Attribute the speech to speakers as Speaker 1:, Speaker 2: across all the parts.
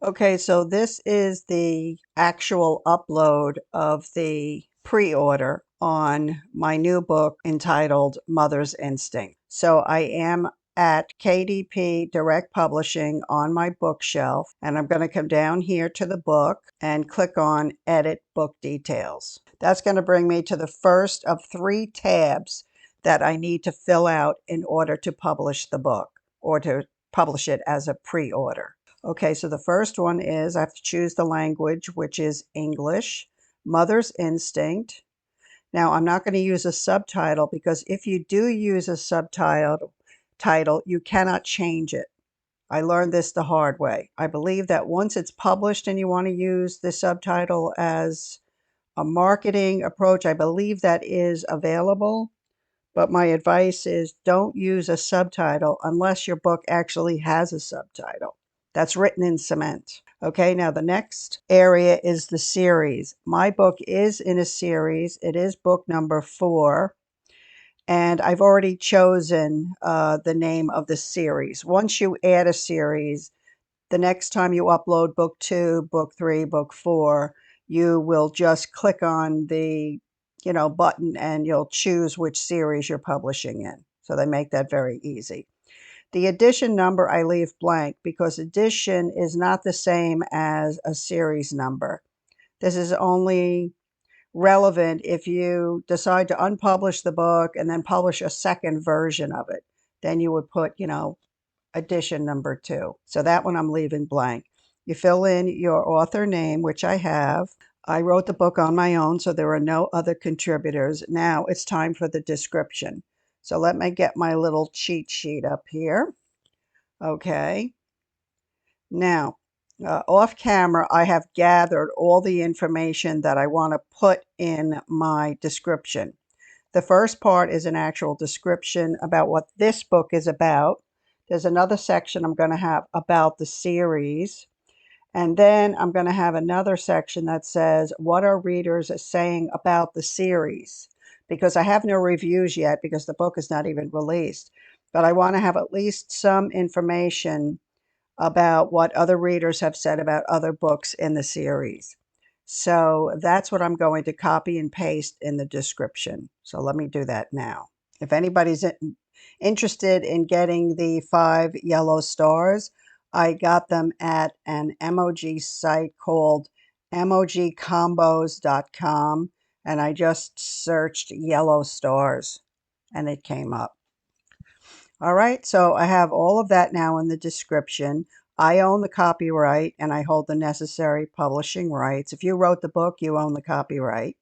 Speaker 1: Okay, so this is the actual upload of the pre-order on my new book entitled Mother's Instinct. So I am at KDP Direct Publishing on my bookshelf, and I'm going to come down here to the book and click on Edit Book Details. That's going to bring me to the first of 3 tabs that I need to fill out in order to publish the book or to publish it as a pre-order. Okay, so the first one is I have to choose the language, which is English, Mother's Instinct. Now, I'm not going to use a subtitle because if you do use a subtitle, you cannot change it. I learned this the hard way. I believe that once it's published and you want to use the subtitle as a marketing approach, I believe that is available. But my advice is don't use a subtitle unless your book actually has a subtitle that's written in cement. Okay, now the next area is the series. My book is in a series. It is book number 4. And I've already chosen the name of the series. Once you add a series, the next time you upload book 2, book 3, book 4, you will just click on the button and you'll choose which series you're publishing in. So they make that very easy. The edition number I leave blank because edition is not the same as a series number. This is only relevant if you decide to unpublish the book and then publish a second version of it. Then you would put, edition number 2. So that one I'm leaving blank. You fill in your author name, which I have. I wrote the book on my own, so there are no other contributors. Now it's time for the description. So let me get my little cheat sheet up here. Okay. Now, off camera, I have gathered all the information that I want to put in my description. The first part is an actual description about what this book is about. There's another section I'm going to have about the series. And then I'm going to have another section that says, what are readers saying about the series? Because I have no reviews yet because the book is not even released. But I want to have at least some information about what other readers have said about other books in the series. So that's what I'm going to copy and paste in the description. So let me do that now. If anybody's interested in getting the 5 yellow stars, I got them at an emoji site called emojicombos.com, and I just searched yellow stars and it came up. All right, so I have all of that now in the description. I own the copyright and I hold the necessary publishing rights. If you wrote the book, you own the copyright.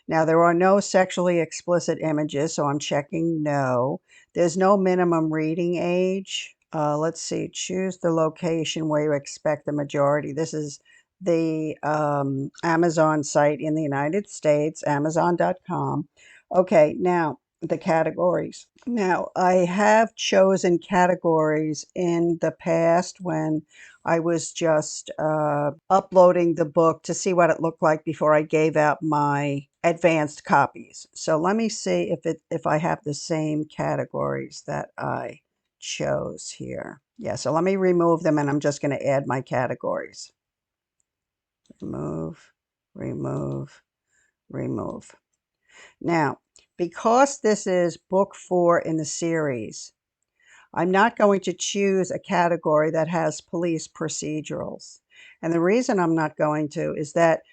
Speaker 1: Now, there are no sexually explicit images, so I'm checking no. There's no minimum reading age. Let's see, choose the location where you expect the majority. This is the Amazon site in the United States, amazon.com. Okay, now the categories. Now, I have chosen categories in the past when I was just uploading the book to see what it looked like before I gave out my advanced copies. So let me see if I have the same categories that I chose here. Yeah, so let me remove them and I'm just going to add my categories. Remove, remove, remove. Now, because this is book 4 in the series, I'm not going to choose a category that has police procedurals. And the reason I'm not going to is that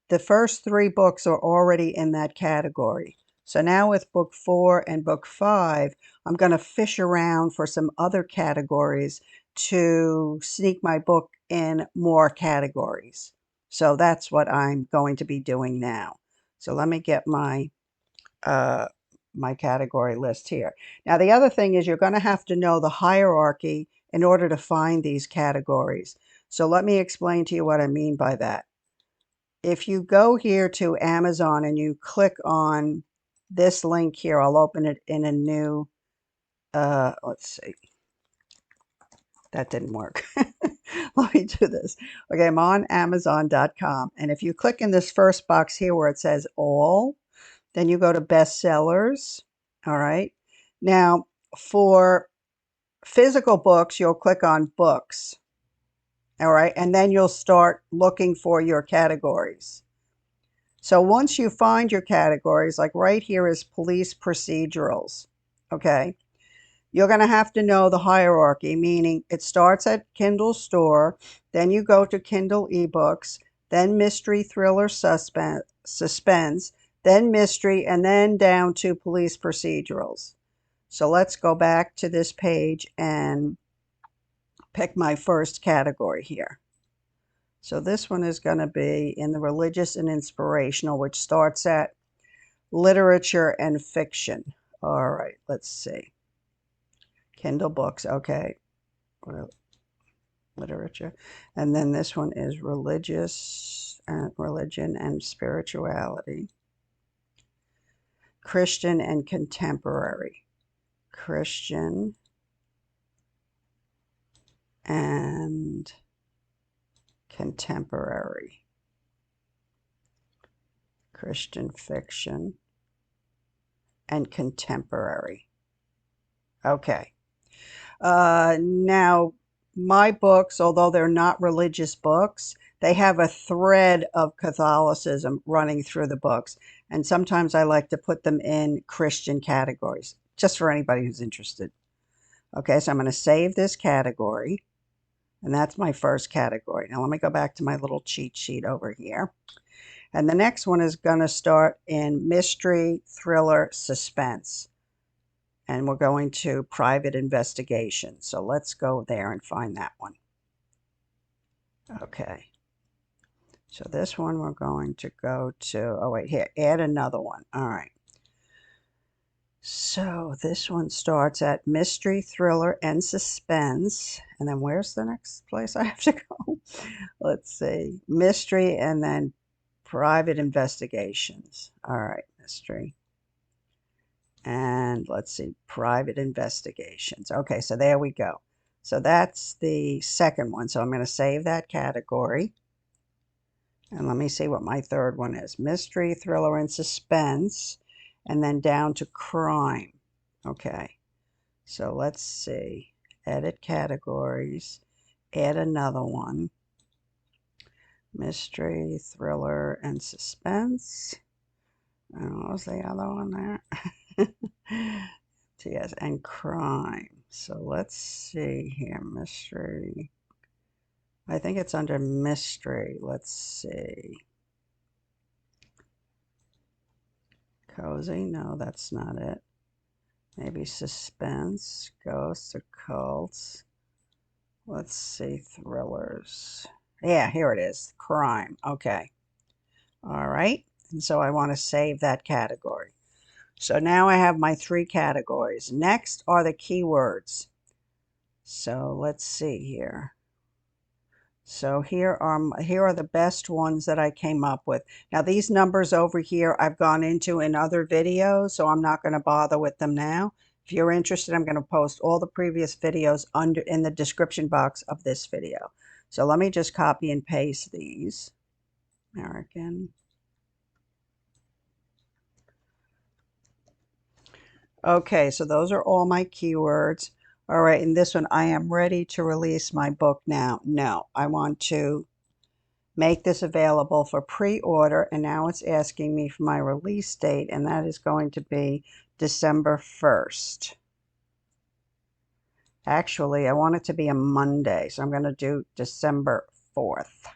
Speaker 1: the first 3 books are already in that category. So now with book 4 and book 5, I'm going to fish around for some other categories to sneak my book in more categories. So that's what I'm going to be doing now. So let me get my my category list here. Now, the other thing is you're going to have to know the hierarchy in order to find these categories. So let me explain to you what I mean by that. If you go here to Amazon and you click on this link here, I'll open it in a new, let's see, that didn't work. Let me do this. Okay, I'm on Amazon.com. And if you click in this first box here where it says all, then you go to bestsellers. All right. Now, for physical books, you'll click on books. All right, and then you'll start looking for your categories. So once you find your categories, like right here is police procedurals, okay? You're going to have to know the hierarchy, meaning it starts at Kindle Store, then you go to Kindle eBooks, then mystery, thriller, suspense, then mystery, and then down to police procedurals. So let's go back to this page and pick my first category here. So this one is going to be in the religious and inspirational, which starts at literature and fiction. All right, let's see. Kindle books, okay. Literature. And then this one is religious and religion and spirituality. Christian and contemporary. Christian and contemporary. Christian fiction and contemporary. Okay. Now, my books, although they're not religious books, they have a thread of Catholicism running through the books. And sometimes I like to put them in Christian categories, just for anybody who's interested. Okay, so I'm going to save this category. And that's my first category. Now let me go back to my little cheat sheet over here. And the next one is going to start in mystery, thriller, suspense. And we're going to private investigation. So let's go there and find that one. Okay. So this one we're going to go to, oh wait, here, add another one. All right. So this one starts at mystery, thriller, and suspense. And then where's the next place I have to go? Let's see. Mystery and then private investigations. All right, mystery. And let's see, private investigations. Okay, so there we go. So that's the second one. So I'm going to save that category. And let me see what my third one is. Mystery, thriller, and suspense. And then down to crime. Okay. So let's see. Edit categories. Add another one. Mystery, thriller, and suspense. And what was the other one there? Yes, and crime. So let's see here. Mystery. I think it's under mystery. Let's see. Cozy? No, that's not it. Maybe suspense, ghosts, occults. Let's see, thrillers. Yeah, here it is. Crime. Okay. All right. And so I want to save that category. So now I have my 3 categories. Next are the keywords. So let's see here. So here are the best ones that I came up with. Now these numbers over here I've gone into in other videos, so I'm not going to bother with them now. If you're interested, I'm going to post all the previous videos in the description box of this video. So let me just copy and paste these. American. Okay, so those are all my keywords. All right, in this one, I am ready to release my book now. No, I want to make this available for pre-order, and now it's asking me for my release date, and that is going to be December 1st. Actually, I want it to be a Monday, so I'm going to do December 4th.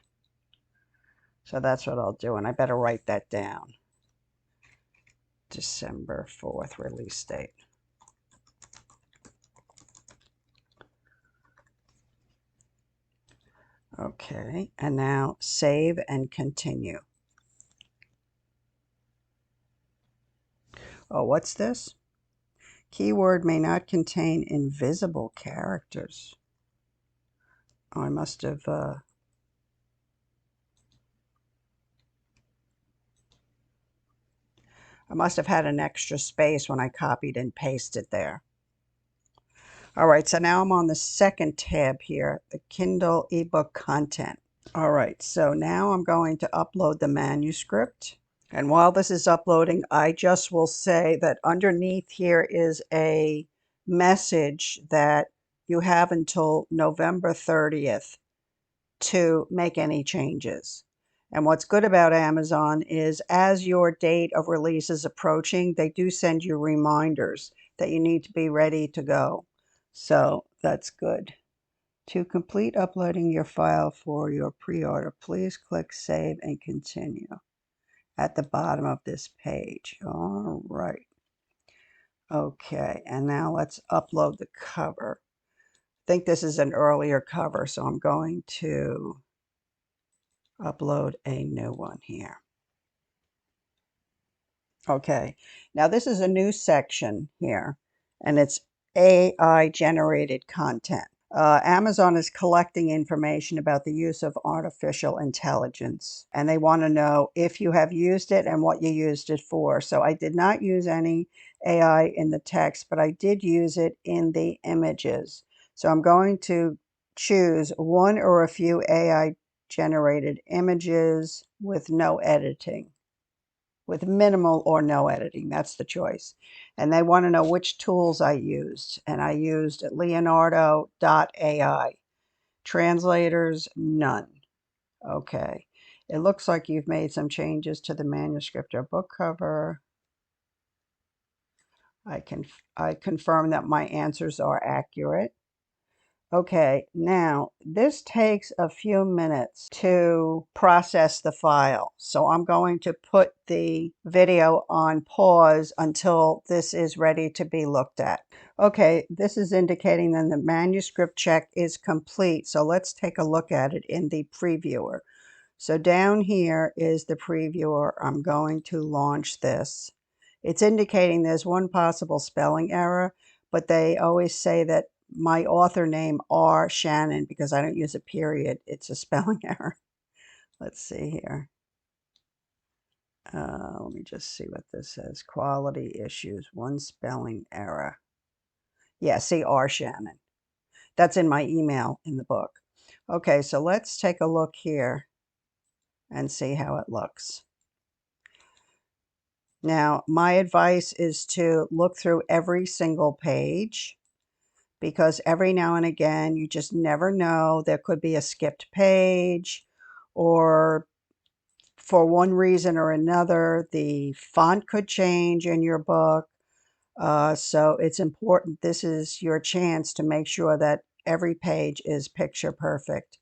Speaker 1: So that's what I'll do, and I better write that down. December 4th release date. Okay, and now save and continue. Oh, what's this? Keyword may not contain invisible characters. Oh, I must have had an extra space when I copied and pasted there. All right, so now I'm on the second tab here, the Kindle ebook content. All right, so now I'm going to upload the manuscript. And while this is uploading, I just will say that underneath here is a message that you have until November 30th to make any changes. And what's good about Amazon is as your date of release is approaching, they do send you reminders that you need to be ready to go. So that's good. To complete uploading your file for your pre-order, please click Save and Continue at the bottom of this page. All right. Okay, and now let's upload the cover. I think this is an earlier cover, so I'm going to upload a new one here. Okay, now this is a new section here, and it's AI generated content. Amazon is collecting information about the use of artificial intelligence, and they want to know if you have used it and what you used it for. So I did not use any AI in the text, but I did use it in the images. So I'm going to choose one or a few AI generated images with no editing, with minimal or no editing. That's the choice. And they want to know which tools I used. And I used Leonardo.ai. Translators, none. Okay. It looks like you've made some changes to the manuscript or book cover. I confirm that my answers are accurate. Okay, now this takes a few minutes to process the file. So I'm going to put the video on pause until this is ready to be looked at. Okay, this is indicating that the manuscript check is complete. So let's take a look at it in the previewer. So down here is the previewer. I'm going to launch this. It's indicating there's one possible spelling error, but they always say that my author name R Shannon, because I don't use a period, it's a spelling error. Let's see here. Let me just see what this says. Quality issues, one spelling error. Yeah, see R Shannon. That's in my email in the book. Okay, so let's take a look here and see how it looks. Now, my advice is to look through every single page, because every now and again, you just never know. There could be a skipped page, or for one reason or another, the font could change in your book. So it's important. This is your chance to make sure that every page is picture perfect.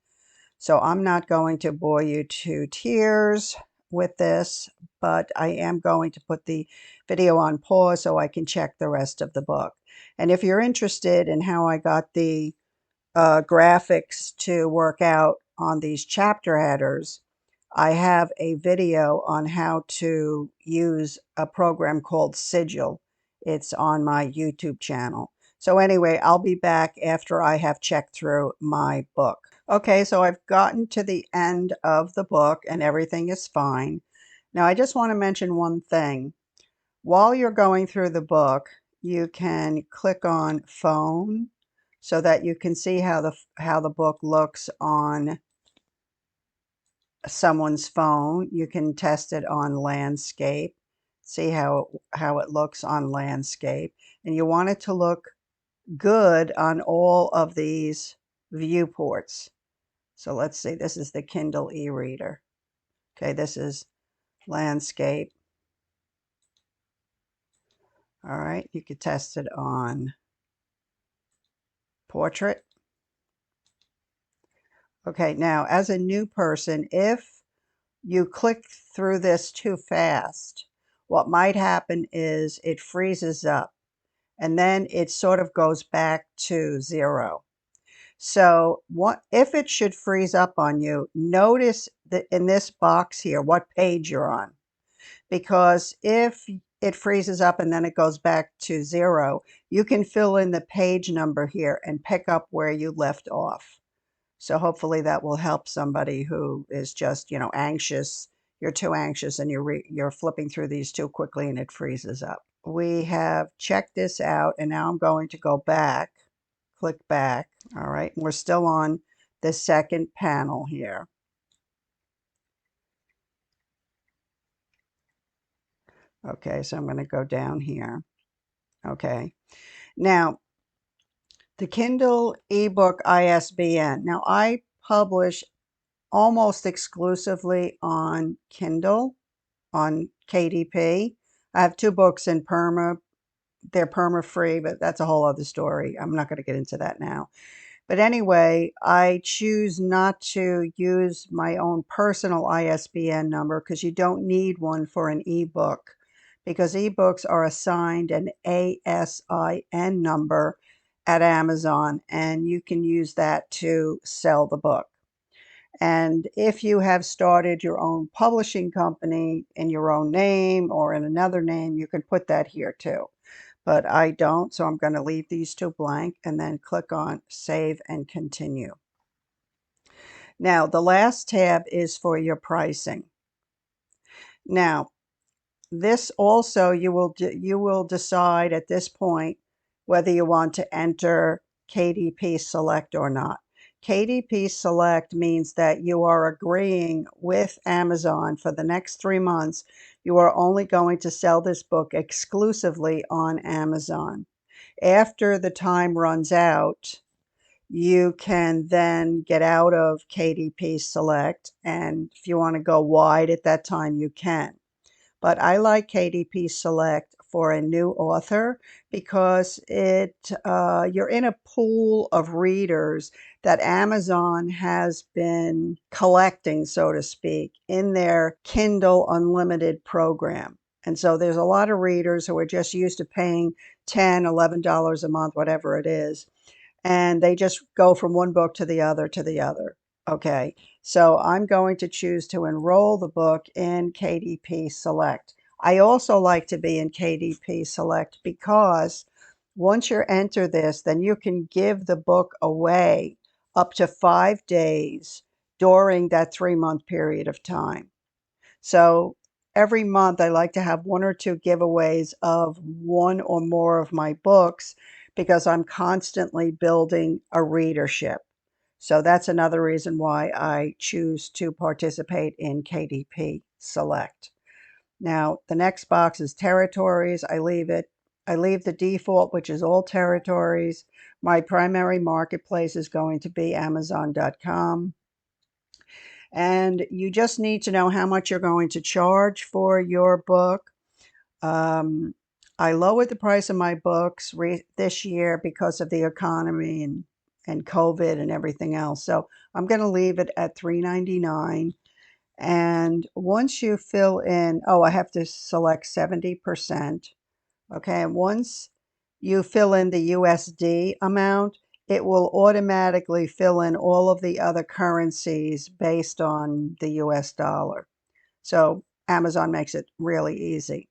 Speaker 1: So I'm not going to bore you to tears with this, but I am going to put the video on pause so I can check the rest of the book. And if you're interested in how I got the graphics to work out on these chapter headers, I have a video on how to use a program called Sigil. It's on my YouTube channel. So anyway, I'll be back after I have checked through my book. Okay, so I've gotten to the end of the book and everything is fine. Now I just want to mention one thing. While you're going through the book, you can click on phone so that you can see how the book looks on someone's phone. You can test it on landscape, see how it looks on landscape. And you want it to look good on all of these viewports. So let's see, this is the Kindle e-reader. Okay, this is landscape. All right, you could test it on portrait. Okay, now as a new person, if you click through this too fast, what might happen is it freezes up and then it sort of goes back to 0. So what if it should freeze up on you, notice that in this box here what page you're on. Because if it freezes up and then it goes back to 0, you can fill in the page number here and pick up where you left off. So hopefully that will help somebody who is just, anxious. You're too anxious and you're flipping through these too quickly and it freezes up. We have checked this out and now I'm going to go back, click back. All right, we're still on the second panel here. Okay, so I'm going to go down here. Okay, now the Kindle ebook ISBN. Now I publish almost exclusively on Kindle, on KDP. I have 2 books in perma. They're perma free, but that's a whole other story. I'm not going to get into that now. But anyway, I choose not to use my own personal ISBN number because you don't need one for an ebook, because ebooks are assigned an ASIN number at Amazon, and you can use that to sell the book. And if you have started your own publishing company in your own name or in another name, you can put that here too. But I don't, so I'm going to leave these 2 blank and then click on Save and Continue. Now, the last tab is for your pricing. Now, this also you will decide at this point whether you want to enter KDP Select or not. KDP Select means that you are agreeing with Amazon for the next 3 months. You are only going to sell this book exclusively on Amazon. After the time runs out, you can then get out of KDP Select, and if you want to go wide at that time, you can. But I like KDP Select for a new author because you're in a pool of readers that Amazon has been collecting, so to speak, in their Kindle Unlimited program. And so there's a lot of readers who are just used to paying $10, $11 a month, whatever it is, and they just go from one book to the other to the other. Okay, so I'm going to choose to enroll the book in KDP Select. I also like to be in KDP Select because once you enter this, then you can give the book away up to 5 days during that 3-month period of time. So every month I like to have 1 or 2 giveaways of 1 or more of my books because I'm constantly building a readership. So that's another reason why I choose to participate in KDP Select. Now, the next box is territories. I leave the default, which is all territories. My primary marketplace is going to be Amazon.com. And you just need to know how much you're going to charge for your book. I lowered the price of my books this year because of the economy and COVID and everything else. So I'm going to leave it at $3.99. And once you fill in, I have to select 70%. Okay, and once you fill in the USD amount, it will automatically fill in all of the other currencies based on the US dollar. So Amazon makes it really easy.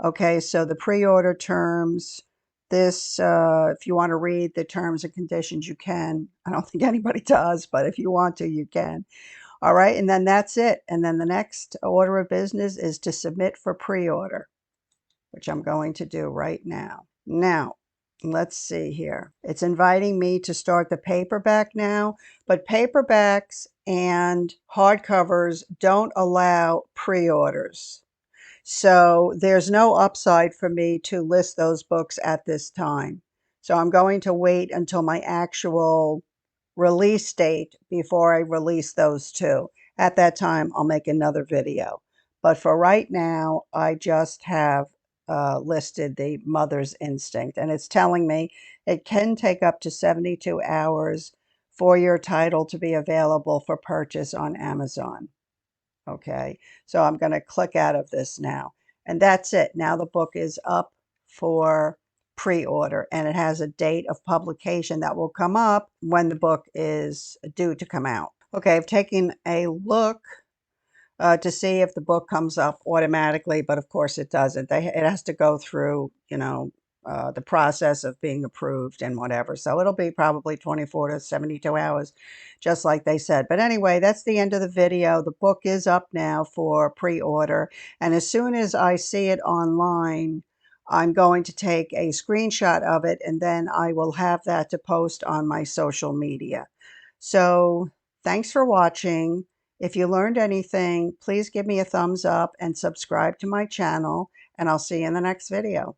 Speaker 1: Okay, so the pre-order terms, if you want to read the terms and conditions, you can. I don't think anybody does, but if you want to, you can. All right, and then that's it. And then the next order of business is to submit for pre-order, which I'm going to do right now. Now, let's see here. It's inviting me to start the paperback now, but paperbacks and hardcovers don't allow pre-orders. So there's no upside for me to list those books at this time. So I'm going to wait until my actual release date before I release those 2. At that time, I'll make another video. But for right now, I just have listed the Mother's Instinct, and it's telling me it can take up to 72 hours for your title to be available for purchase on Amazon. Okay, so I'm going to click out of this now. And that's it. Now the book is up for pre-order, and it has a date of publication that will come up when the book is due to come out. Okay, I've taken a look to see if the book comes up automatically, but of course it doesn't. It has to go through, the process of being approved and whatever. So it'll be probably 24 to 72 hours, just like they said. But anyway, that's the end of the video. The book is up now for pre-order. And as soon as I see it online, I'm going to take a screenshot of it, and then I will have that to post on my social media. So thanks for watching. If you learned anything, please give me a thumbs up and subscribe to my channel, and I'll see you in the next video.